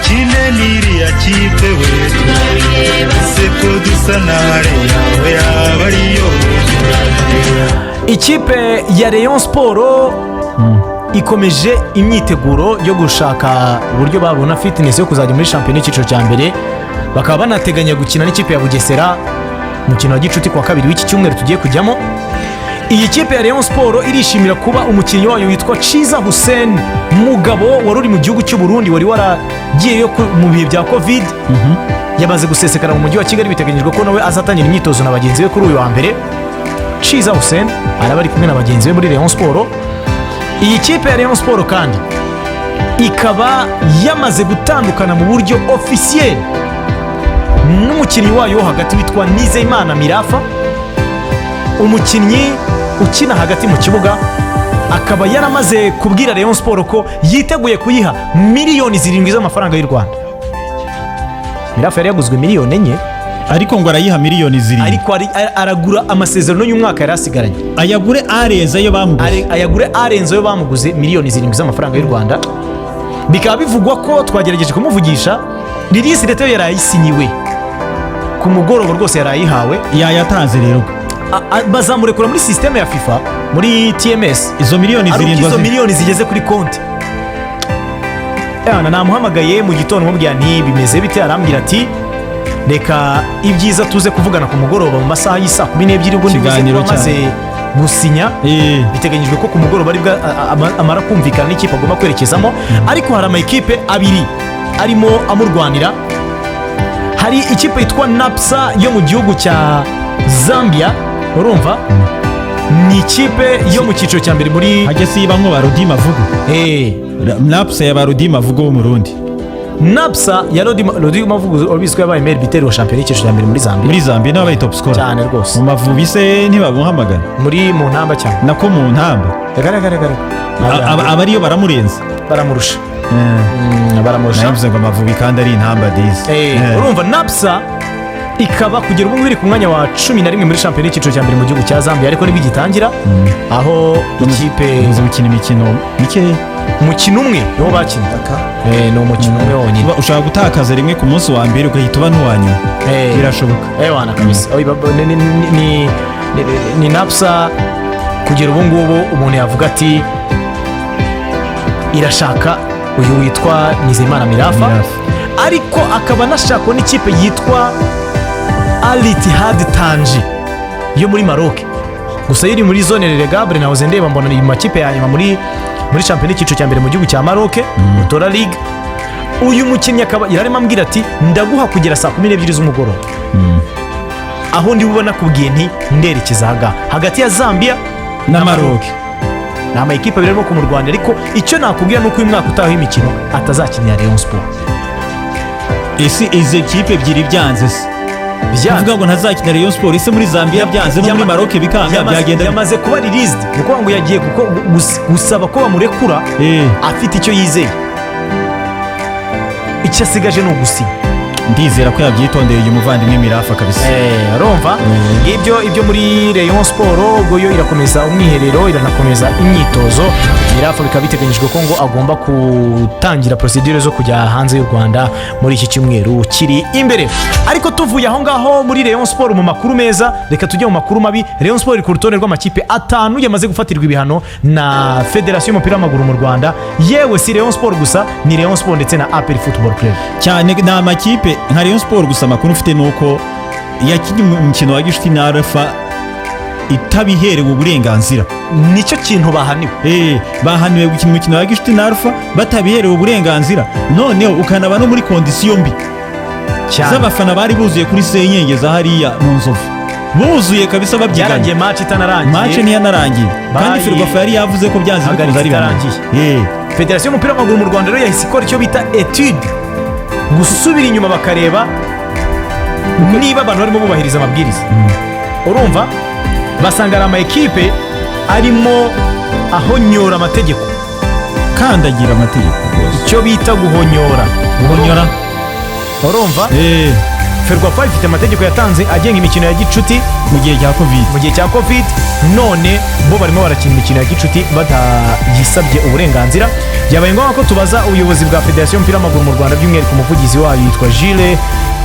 dukine n'iriya kipe wetu seko dusa nare yawe yaba ariyo ikipe ya Rayon Sport ikomeje imyiteguro yo gushaka uburyo babona fitness yo kuzajya muri shampiyona y'icyiciro cya mbere, bakaba banateganya gukina n'ikipe ya Bugesera umukino wa gicuti kwa kabiri w'iki cyumweru tugiye kujyamo. Iyi kipe ya Rayon Sport irishimira kuba umukinnyi wayo witwa Ciza Hussein Mugabo wari uri mu gihugu cy'u Burundi, wari waragiyeyo mu bihe bya covid, yamaze gusesekara mu mujyi wa Kigali. Biteganyijwe ko nawe azatangira imyitozo na bagenzi be kuri uyu wa mbere. Ciza Hussein araba ari kumwe na bagenzi be muri Rayon Sport. Iyi kipe ya Rayon Sport kandi ikaba yamaze gutandukana mu buryo officiel n'umukinnyi wayo wo hagati witwa Nizeyimana Mirafa, umukinnyi ukina hagati mu kibuga. Akaba yaramaze kubwira Rayon Sport ko yiteguye kuyiha miliyoni 7 z'amafaranga y'u Rwanda. Mirafa yari yaguzwe miliyoni 4, ariko ngo arayiha miliyoni 7, ariko aragura amasezerano y'umwaka yari asigaranye, ayagure arenze ayo bamuguze, ayagure arenze ayo bamuguze miliyoni 7 z'amafaranga y'u Rwanda. Bikaba bivugwa ko twagerageje kumuvugisha, release date yari ayisinyiwe ku mugoroba rwose, yari ayihawe, yayatanze rero bazamurekura muri system ya FIFA muri TMS. Izo miliyoni 7 izo miliyoni zigeze kuri konti. Namuhamagaye mu gitondo mubwira nti bimeze bite, arambwira ati reka ibyiza tuze kuvugana ku mugoroba mu masaha y'isa 12 ubwo nibuze maze gusinya. Biteganyijwe ko ku mugoroba ari bwa amara kumvikana n'ikipe agomba kwerekezamo, ariko hari amakipe abiri arimo amurwanira. Hari ikipe yitwa Napsa yo mu gihugu cya Zambia, urumva ni ikipe yo mu cyiciro cya mbere muri hajye siba nko Barodi Mavugo. Napsa ya Barodi Mavugo wo mu Burundi. Napsa ya Rodi Mavugo obiswe yabaye maire bitero shampiyona y'icyiciro cya mbere muri Zambia. Muri Zambia nabaye top scorer cyane rwose. Mu Mavubi se ntibamuhamagara muri mu ntamba cyane, nako mu ntamba garagara abariyo baramurenza, baramurusha baramurusha. Navuze ngo Mavubi kandi ari intamba dizi. Urumva Napsa ikaba kugera ubu iri ku mwanya wa 11 muri shampiyona y'icyiciro cya mbere mu gihugu cya Zambia, ariko nibigitangira aho ikipe gukina imikino mikeya, umukino umwe niwo bakinnye. Ni umukino umwe wonyine, ushaka gutakaza rimwe ku munsi wa mbere ugahita uba n'uwanyuma, birashoboka. Wana kabisa. Ni Napsa kugera ubu ngubu umuntu yavuga ati irashaka uyu witwa Nizeyimana Mirafa, ariko akaba anashakwa n'ikipe yitwa Al Ittihad Tanji yo muri Maroc. Gusa yiri muri zone relegable, nahoze ndeba mbona ni makipe ya nyuma muri shampiyona y'icyiciro cya mbere mu gihugu cya Maroc, Motora League. Uyu mukinnyi akaba yararimo ambwira ati ndaguha kugera saa 12 z'umugoroba, aho ndi bubona kubwiye nti nderekeza hagati ya Zambia na Maroc. Ni amakipe abiri arimo kumurwanya, ariko icyo nakubwira nuko uyu mwaka utaha imikino atazakinira Rayon Sport. Ese izo kipe ebyiri byanze se bivuga ngo ntazakina Rayon Sport, ese muri Zambia byanze no muri Maroc bikanga, byagenda yamaze kuba released, nuko ngo yagiye gusaba ko bamurekura afite icyo yizeye, icyo asigaje ni ugusinya. Ndizera ko yabyitondeye uyu muvandimwe Mirafa kabisa. Urumva ibyo muri Rayon Sport ubwo yo irakomeza umwiherero, iranakomeza imyitozo. Mirafa bikaba biteganyijwe ko ngo agomba gutangira procedure zo kujya hanze y'u Rwanda muri iki cyumweru kiri imbere. Ariko tuvuye aho ngaho muri Rayon Sport mu makuru meza, reka tujye mu makuru mabi. Rayon Sport iri ku rutonde rw'amakipe 5 yamaze gufatirwa ibihano na Federation y'umupira w'amaguru mu Rwanda. Yewe si Rayon Sport gusa, ni Rayon Sport ndetse na APR Football Club. Cyane na makipe nka Rayon Sport gusa, amakuru ufite nuko yakinnye umukino wa gicuti na Alpha itabiherewe uburenganzira. Nicyo kintu bahaniwe. Bahaniwe gukina umukino wa gicuti na Alpha batabiherewe uburenganzira, noneho ukanaba no muri kondisiyo mbi z'abafana bari buzuye kuri senyenge za hariya mu Nzovu, buzuye kabisa babyiganye. Match itanarangiye, match ntiyanarangiye kandi Ferwafa yari yavuze ko byanze bikunze ari birangiye. Federation y'umupira w'amaguru mu Rwanda rero yahise ikora icyo bita etude, gusubira inyuma bakareba niba abantu barimo bubahiriza amabwiriza. Urumva basanga ari amakipe arimo ahonyora amategeko, kandagira amategeko, icyo bita guhonyora. Urumva Ferwafa ifite amategeko yatanze agenga imikino ya gicuti mu gihe cya covid none bo barimo barakina imikino ya gicuti batayisabye uburenganzira. Byabaye ngombwa ko tubaza ubuyobozi bwa Federasiyo y'umupira w'amaguru mu Rwanda, by'umwihariko umuvugizi wayo yitwa Jules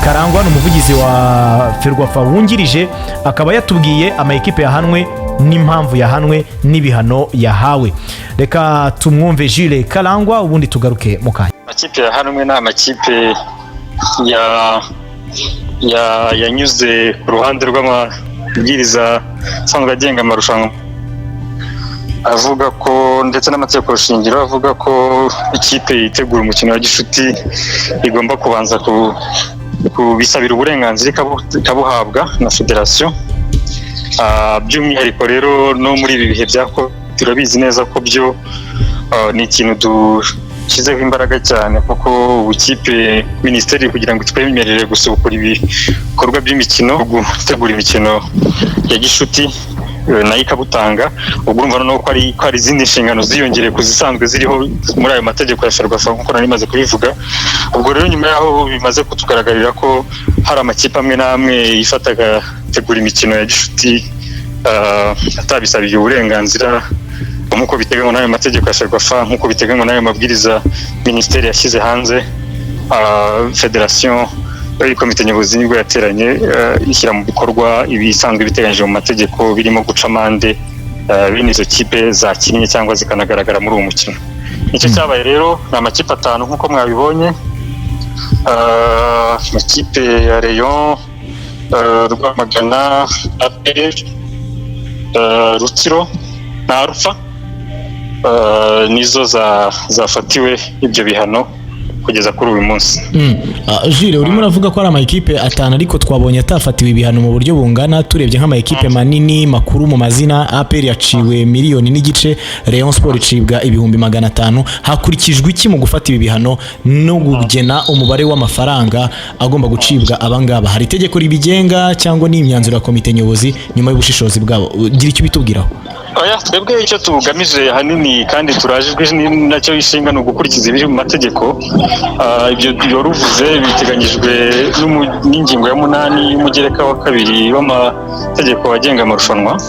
Karangwa, ni umuvugizi wa Ferwafa wungirije, akaba yatubwiye amakipe yahanwe n'impamvu yahanwe n'ibihano yahawe. Reka tumwumve Jules Karangwa ubundi tugaruke mu kanya. Amakipe yahanwe ni amakipe yanyuze ku ruhande rw'amabwiriza asanzwe agenga amarushanwa, avuga ko ndetse n'amategeko shingiro avuga ko ikipe yitegura umukino wa gishuti igomba kubanza kubisabira uburenganzira ikabuhabwa na federasiyo. By'umwihariko rero no muri ibi bihe byako turabizi neza ko byo ni ikintu dushyizeho imbaraga cyane, kuko ikipe minisiteri kugira ngo twemerere gusubukura ibikorwa by'imikino, gutegura imikino ya gishuti nayo ikabutanga. Ubwo urumva noneho ko ari izindi nshingano ziyongereye ku zisanzwe ziriho muri ayo mategeko ya Ferwafa nk'uko nari maze kubivuga. Ubwo rero nyuma yaho bimaze kutugaragarira ko hari amakipe amwe n'amwe yifataga gutegura imikino ya gishuti atabisabiye uburenganzira nk'uko biteganywa n'ayo mategeko ya Ferwafa, nk'uko biteganywa n'ayo mabwiriza minisiteri yashyize hanze. Federasiyo komite nyobozi nibwo yateranye ishyira mu bikorwa ibisanzwe biteganyije mu mategeko, birimo guca amande bene izo kipe zakinnye cyangwa zikanagaragara muri uwo mukino. Nicyo cyabaye rero, ni amakipe 5 nk'uko mwabibonye. Amakipe ya Rayon, Rwamagana, APR, Rutsiro na Alpha nizo zafatiwe ibyo bihano kugeza kuri uyu munsi. Jules, urimo uravuga ko ari amakipe 5 ariko twabonye atafatiwe ibihano mu buryo bungana. Turebye nk'amakipe manini makuru mu mazina, APR yaciwe miliyoni n'igice, Rayon Sport icibwa ibihumbi 500. Hakurikijwe iki mu gufata ibi bihano no kugena umubare w'amafaranga agomba gucibwa abangaba? Hari itegeko ribigenga cyangwa ni imyanzuro ya komite nyobozi nyuma y'ubushishozi bwabo? Gira icyo bitubwiraho. Twebwe icyo tugamije hanini kandi turajijwe nacyo ishinga ni ugukurikiza ibiri mu mategeko. Ibyo yoruvuze biteganyijwe n'ingingo ya 8 y'umugereka wa 2 w'amategeko agenga amarushanwa,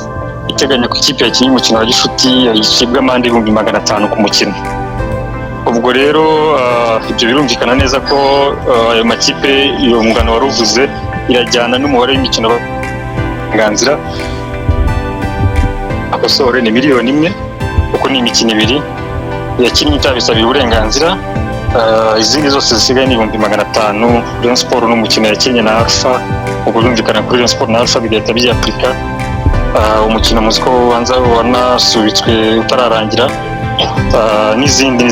iteganya ko ikipe yakinnye umukino wa gishuti yacibwa amande 500 ku mukino. Ubwo rero ibyo birumvikana neza ko ayo makipe iyo mugano waruvuze irajyana n'umubare w'imikino baganzira. Akosore ni miliyoni 1 kuko ni imikino 2 yakinnye itabisabiye uburenganzira. Izindi zose zisigaye ni 500. Rayon Sport n'umukino yakinnye na Alpha, ubwo birumvikana kuri Rayon Sport na Alpha bigahita by'Afrika. Umukino muziko wanasubitswe utararangira. N'izindi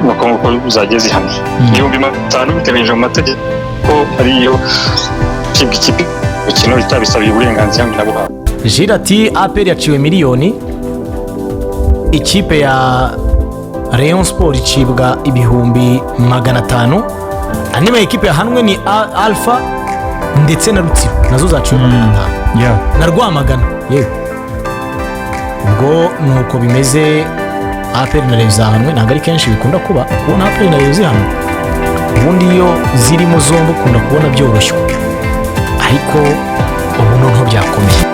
nuko uzageze hamwe 500 biteganyije mu mategeko ariyo ikipe umukino itabisabiye uburenganzira nabuhabwa. Jules ati APR yaciwe miliyoni, ikipe ya Rayon Sport icibwa ibihumbi 500. Anima ekipe yahanwe ni Alpha ndetse na Rutsiro nazo zaciwe 500 na Rwamagana. Yewe ubwo nuko bimeze. APR na Rayon zahanwe ntabwo ari kenshi bikunda kuba kubona APR na Rayon zihanwe, ubundi iyo zirimo zombi ukunda kubona byoroshye, ariko ubu noneho byakomeye.